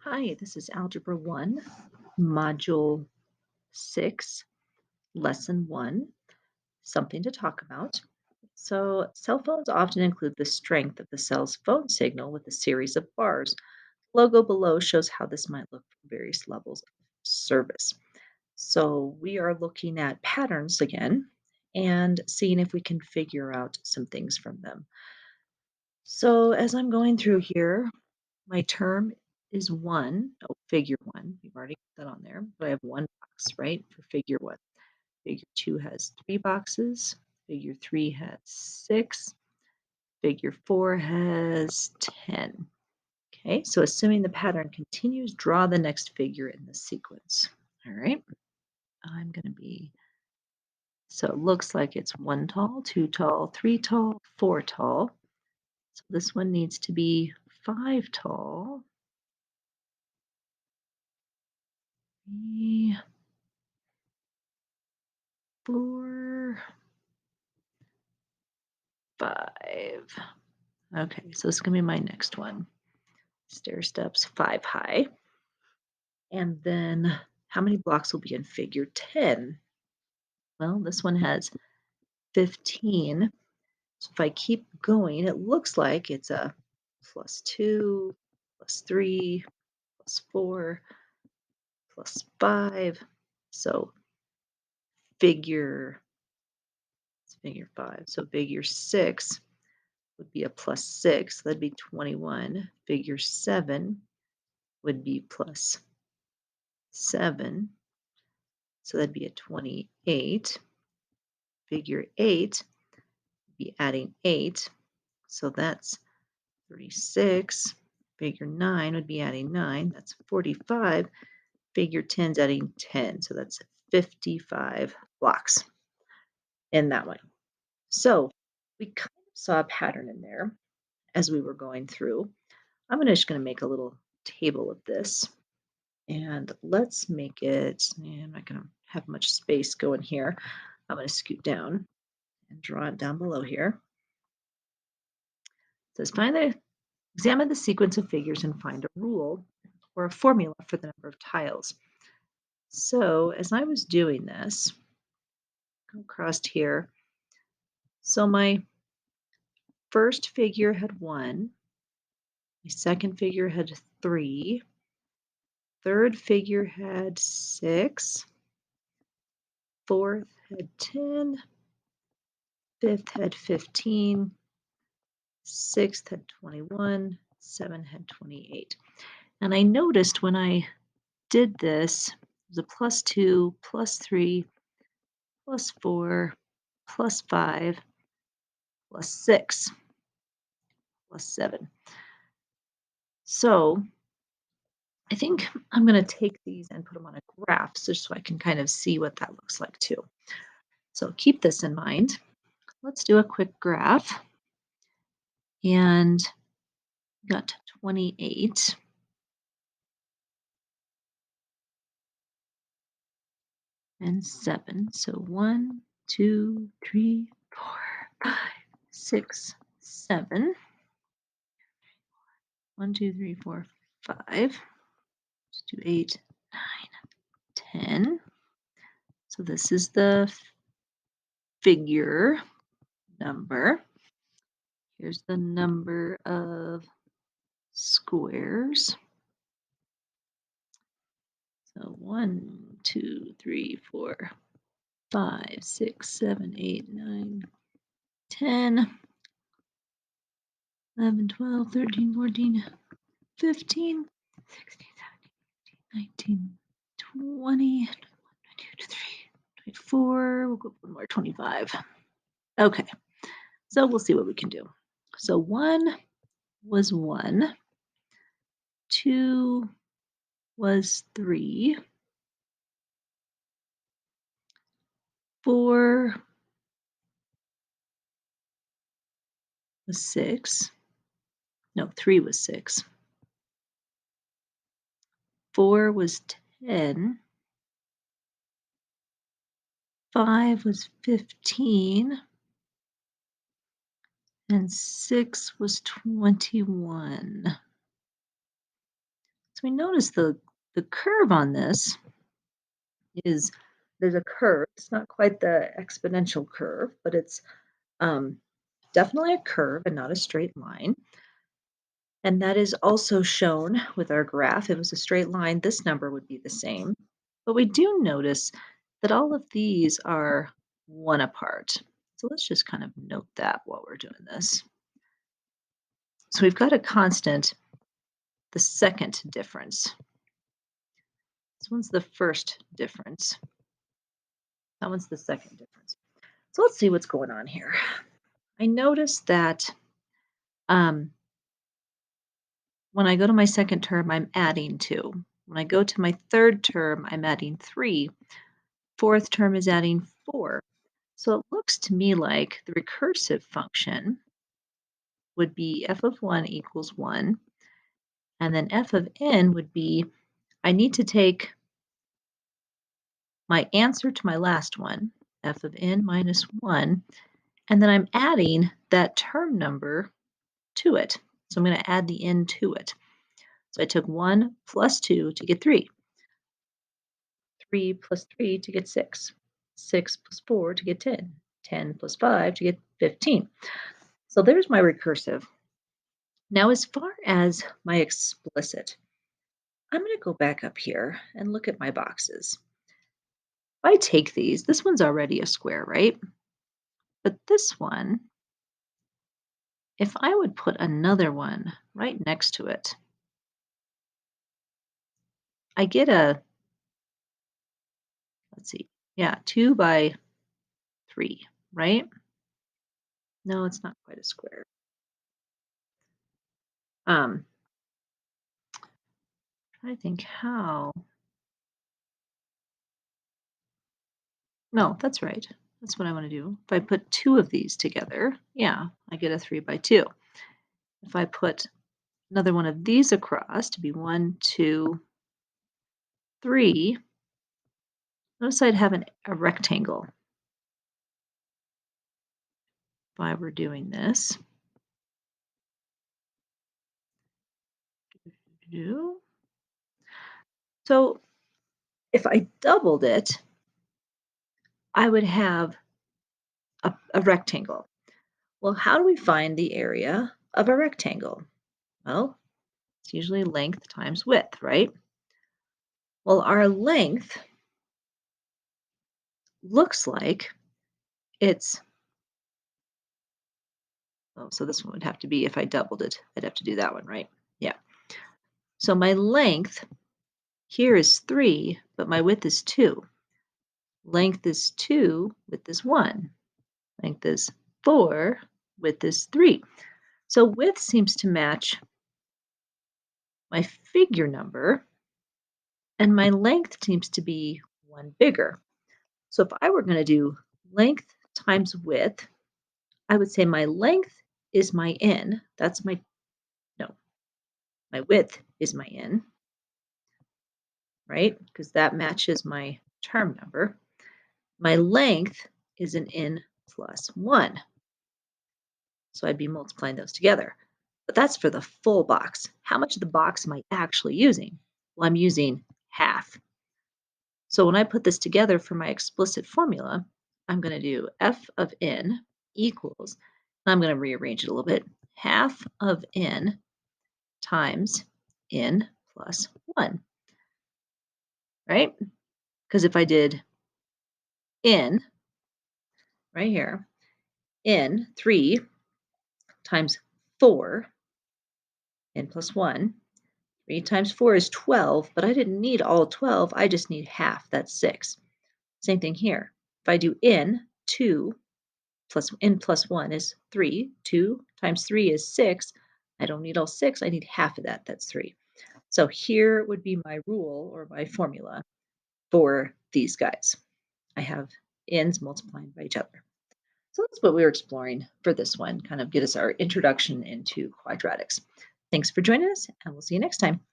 Hi, this is Algebra 1, Module 6, Lesson 1, something to talk about. So, cell phones often include the strength of the cell's phone signal with a series of bars. Logo below shows how this might look for various levels of service. So, we are looking at patterns again and seeing if we can figure out some things from them. So, as I'm going through here, my term is 1. Oh, figure 1. We've already got that on there, but I have 1 box, right, for figure 1. Figure 2 has 3 boxes. Figure 3 has 6. Figure 4 has 10. Okay, so assuming the pattern continues, draw the next figure in the sequence. All right, I'm going to be, so it looks like it's 1 tall, 2 tall, 3 tall, 4 tall. So this one needs to be 5 tall. 3, 4, 5. Okay, so it's gonna be my next one. Stair steps 5 high. And then how many blocks will be in figure 10? Well, this one has 15. So if I keep going, it looks like it's a +2, +3, +4, +5. So figure, it's figure 5. So figure 6 would be a +6. That'd be 21. Figure 7 would be plus 7. So that'd be a 28. Figure 8 would be adding 8. So that's 36. Figure 9 would be adding 9. That's 45. Figure 10 is adding 10. So that's 55 blocks in that one. So we kind of saw a pattern in there as we were going through. Just going to make a little table of this. And let's make it, I'm not going to have much space going here. I'm going to scoot down and draw it down below here. It says examine the sequence of figures and find a rule or a formula for the number of tiles. So as I was doing this, go across here. So my first figure had 1, my second figure had 3, third figure had 6, fourth had 10, fifth had 15, sixth had 21, seven had 28. And I noticed when I did this, it was a +2, +3, +4, +5, +6, +7. So I think I'm going to take these and put them on a graph just so I can kind of see what that looks like too. So keep this in mind. Let's do a quick graph. And got 28. And 7. So 1, 2, 3, 4, 5, 6, 7. 1, 2, 3, 4, 5. Let's do 8, 9, 10. So this is the figure number. Here's the number of squares. So 1, 2, 3, 4, 5, 6, 7, 8, 9, 10. 11, 12, 13, 14, 15, 16, 17, 19, 20, 23, 24. We'll go one more, 25. Okay, so we'll see what we can do. So 1 was 1, 2 was 3, 4 was 6. No, 3 was 6. 4 was 10. 5 was 15. And 6 was 21. So we notice the curve on this is there's a curve. It's not quite the exponential curve, but it's um, definitely a curve and not a straight line. And that is also shown with our graph. If it was a straight line, this number would be the same. But we do notice that all of these are 1 apart. So let's just kind of note that while we're doing this. So we've got a constant, the second difference. This one's the first difference. That one's the second difference. So let's see what's going on here. I notice that um, when I go to my second term, I'm adding 2. When I go to my third term, I'm adding 3. Fourth term is adding 4. So it looks to me like the recursive function would be f of 1 equals 1. And then f of n would be, I need to take my answer to my last one, f of n minus 1, and then I'm adding that term number to it. So I'm going to add the n to it. So I took 1 plus 2 to get 3, 3 plus 3 to get 6, 6 plus 4 to get 10, 10 plus 5 to get 15. So there's my recursive. Now, as far as my explicit, I'm going to go back up here and look at my boxes. If I take these, this one's already a square, right? But this one, if I would put another one right next to it, I get a, let's see, yeah, 2 by 3, right? No, it's not quite a square. Um, I think how. No, that's right. That's what I want to do. If I put 2 of these together, yeah, I get a 3 by 2. If I put another one of these across to be 1, 2, 3, notice I'd have a rectangle if I were doing this. So if I doubled it, I would have a rectangle. Well, how do we find the area of a rectangle? Well, it's usually length times width, right? Well, our length looks like it's, oh, so this one would have to be, if I doubled it, I'd have to do that one, right? Yeah. So my length here is 3, but my width is 2. Length is 2, width is 1. Length is 4, width is 3. So width seems to match my figure number, and my length seems to be 1 bigger. So if I were going to do length times width, I would say my length is my n. That's my, no, my width is my n, right? Because that matches my term number. My length is an n plus 1. So I'd be multiplying those together. But that's for the full box. How much of the box am I actually using? Well, I'm using half. So when I put this together for my explicit formula, I'm going to do f of n equals, I'm going to rearrange it a little bit, half of n times n plus 1, right? Because if I did n right here, n, 3 times 4, n plus 1, 3 times 4 is 12, but I didn't need all 12. I just need half. That's 6. Same thing here. If I do n, 2 plus n plus 1 is 3. 2 times 3 is 6. I don't need all 6. I need half of that. That's 3. So here would be my rule or my formula for these guys. I have n's multiplying by each other. So that's what we were exploring for this one, kind of get us our introduction into quadratics. Thanks for joining us, and we'll see you next time.